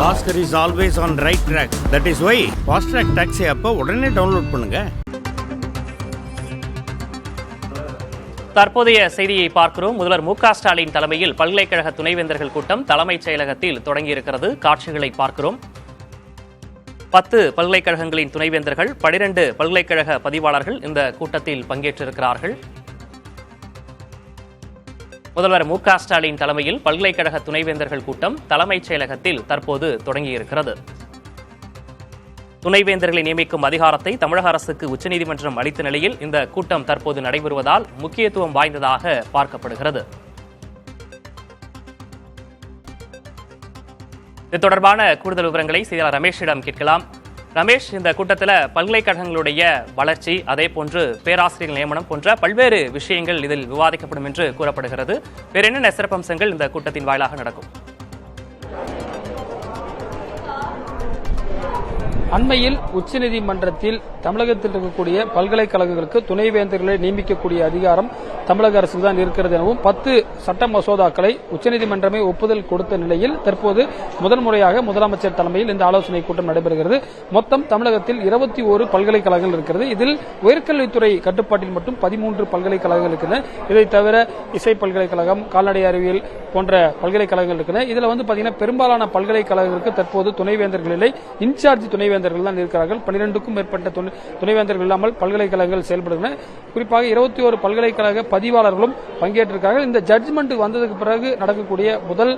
Oscar is always on right track. That is why Fast Track Taxi app உடனே download பண்ணுங்க. தற்போதைய செய்தியை பார்க்கிறோம். முதல்வர் மு க ஸ்டாலின் தலைமையில் பல்கலைக்கழக துணைவேந்தர்கள் கூட்டம் தலைமைச் செயலகத்தில் தொடங்கியிருக்கிறது. காட்சிகளை பார்க்கிறோம். 10 பல்கலைக்கழகங்களின் துணைவேந்தர்கள், 12 பல்கலைக்கழக பதிவாளர்கள் இந்த கூட்டத்தில் பங்கேற்றிருக்கிறார்கள். முதல்வர் மு க ஸ்டாலின் தலைமையில் பல்கலைக்கழக துணைவேந்தர்கள் கூட்டம் தலைமைச் செயலகத்தில் தற்போது தொடங்கியிருக்கிறது. துணைவேந்தர்களை நியமிக்கும் அதிகாரத்தை தமிழக அரசுக்கு உச்சநீதிமன்றம் அளித்த நிலையில் இந்த கூட்டம் தற்போது நடைபெறுவதால் முக்கியத்துவம் வாய்ந்ததாக பார்க்கப்படுகிறது. இது தொடர்பான கூடுதல் விவரங்களை செய்தியாளர் ரமேஷிடம் கேட்கலாம். ரமேஷ், இந்த கூட்டத்தில் பல்கலைக்கழகங்களுடைய வளர்ச்சி, அதே போன்று பேராசிரியர் நியமனம் போன்ற பல்வேறு விஷயங்கள் இதில் விவாதிக்கப்படும் என்று கூறப்படுகிறது. வேறு என்னென்ன சிறப்பம்சங்கள் இந்த கூட்டத்தின் வாயிலாக நடக்கும்? அண்மையில் உச்சநீதிமன்றத்தில் தமிழகத்தில் இருக்கக்கூடிய பல்கலைக்கழகங்களுக்கு துணைவேந்தர்களை நியமிக்கக்கூடிய அதிகாரம் தமிழக அரசுக்கு தான் இருக்கிறது எனவும் 10 சட்ட மசோதாக்களை உச்சநீதிமன்றமே ஒப்புதல் கொடுத்த நிலையில் தற்போது முதல் முறையாக முதலமைச்சர் தலைமையில் இந்த ஆலோசனை கூட்டம் நடைபெறுகிறது. மொத்தம் தமிழகத்தில் 21 பல்கலைக்கழகங்கள் இருக்கிறது. இதில் உயர்கல்வித்துறை கட்டுப்பாட்டில் மட்டும் 13 பல்கலைக்கழகங்கள் இருக்கின்றன. இதை தவிர இசை பல்கலைக்கழகம், கால்நடை அறிவியல் போன்ற பல்கலைக்கழகங்கள் இருக்கின்றன. இதுல பாத்தீங்கன்னா பெரும்பாலான பல்கலைக்கழகங்களுக்கு தற்போது துணைவேந்தர்கள் இல்லை, இன்சார்ஜ் துணைவேந்தர்கள் தான் இருக்கிறார்கள். 12க்கும் மேற்பட்ட துணைவேந்தர்கள் இல்லாமல் பல்கலைக்கழகங்கள் செயல்படுகின்றன. குறிப்பாக 21 பல்கலைக்கழக பதிவாளர்களும் பங்கேற்றிருக்கிறார்கள். இந்த ஜட்ஜ்மெண்ட் வந்ததுக்கு பிறகு நடக்கக்கூடிய முதல்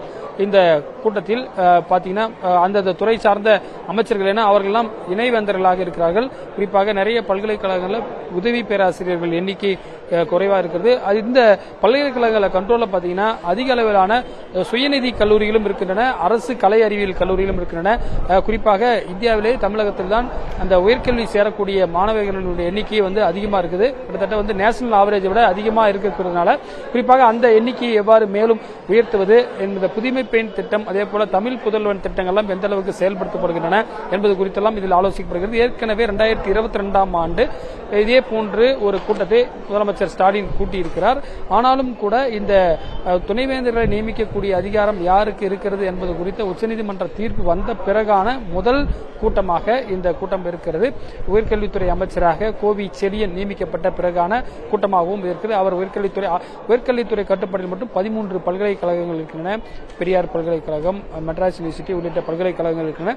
இந்த கூட்டத்தில் பாத்தீங்கன்னா அந்தந்த துறை சார்ந்த அமைச்சர்கள் என அவர்களெல்லாம் இணைவேந்தர்களாக இருக்கிறார்கள். குறிப்பாக நிறைய பல்கலைக்கழகங்களில் உதவி பேராசிரியர்கள் எண்ணிக்கை குறைவா இருக்கிறது. இந்த பல்கலைக்கழகங்களை கண்ட்ரோல்ல பாத்தீங்கன்னா அதிக அளவிலான சுயநிதி கல்லூரிகளும் இருக்கின்றன, அரசு கலை அறிவியல் கல்லூரிகளும் இருக்கின்றன. குறிப்பாக இந்தியாவிலே தமிழகத்தில் தான் அந்த உயர்கல்வி சேரக்கூடிய மாணவர்களுடைய எண்ணிக்கை அதிகமா இருக்குது. கிட்டத்தட்ட நேஷனல் ஆவரேஜை விட அதிகமா இருக்கிறதுனால குறிப்பாக அந்த எண்ணிக்கையை எவ்வாறு மேலும் உயர்த்துவது என்பது புதுமை பெண் திட்டம், அதே போல தமிழ் புதல்வன் திட்டங்கள்லாம் எந்த அளவுக்கு செயல்படுத்தப்படுகின்றன என்பது குறித்தெல்லாம் இதில் ஆலோசிக்கப்படுகிறது. ஏற்கனவே 2022ஆம் ஆண்டு இதே போன்று ஒரு கூட்டத்தை முதலமைச்சர் ஸ்டாலின் கூட்டியிருக்கிறார். ஆனாலும் கூட இந்த துணைவேந்தர்களை நியமிக்கக்கூடிய அதிகாரம் யாருக்கு இருக்கிறது என்பது குறித்த உச்சநீதிமன்ற தீர்ப்பு வந்த பிறகான முதல் கூட்டமாக இந்த கூட்டம் இருக்கிறது. உயர்கல்வித்துறை அமைச்சராக கோவி செழியன் நியமிக்கப்பட்ட பிறகான கூட்டமாகவும் இருக்கிறது. அவர் உயர்கல்வித்துறை கட்டுப்பாட்டில் மட்டும் 13 பல்கலைக்கழகங்கள் இருக்கின்றன. பெரியார் பல்கலைக்கழகம், மெட்ராஸ் யூனிவர்சிட்டி உள்ளிட்ட பல்கலைக்கழகங்கள் இருக்கின்றன.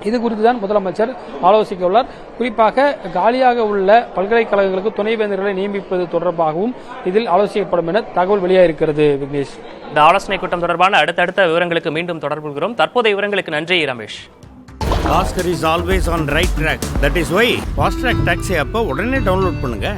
இது குறித்துதான் முதலமைச்சர் ஆலோசிக்க உள்ளார். குறிப்பாக காலியாக உள்ள பல்கலைக்கழகங்களுக்கு துணைவேந்தர்களை நியமிப்பது தொடர்பாகவும் இதில் ஆலோசிக்கப்படும் என தகவல் வெளியாயிருக்கிறது. விக்னேஷ், இந்த ஆலோசனை கூட்டம் தொடர்பான அடுத்தடுத்த விவரங்களுக்கு மீண்டும் தொடர்பு கொள்கிறோம். தற்போதைய விவரங்களுக்கு நன்றி Ramesh. Oscar is always on right track. That is why Fast Track Taxi app உடனே டவுன்லோட் பண்ணுங்க.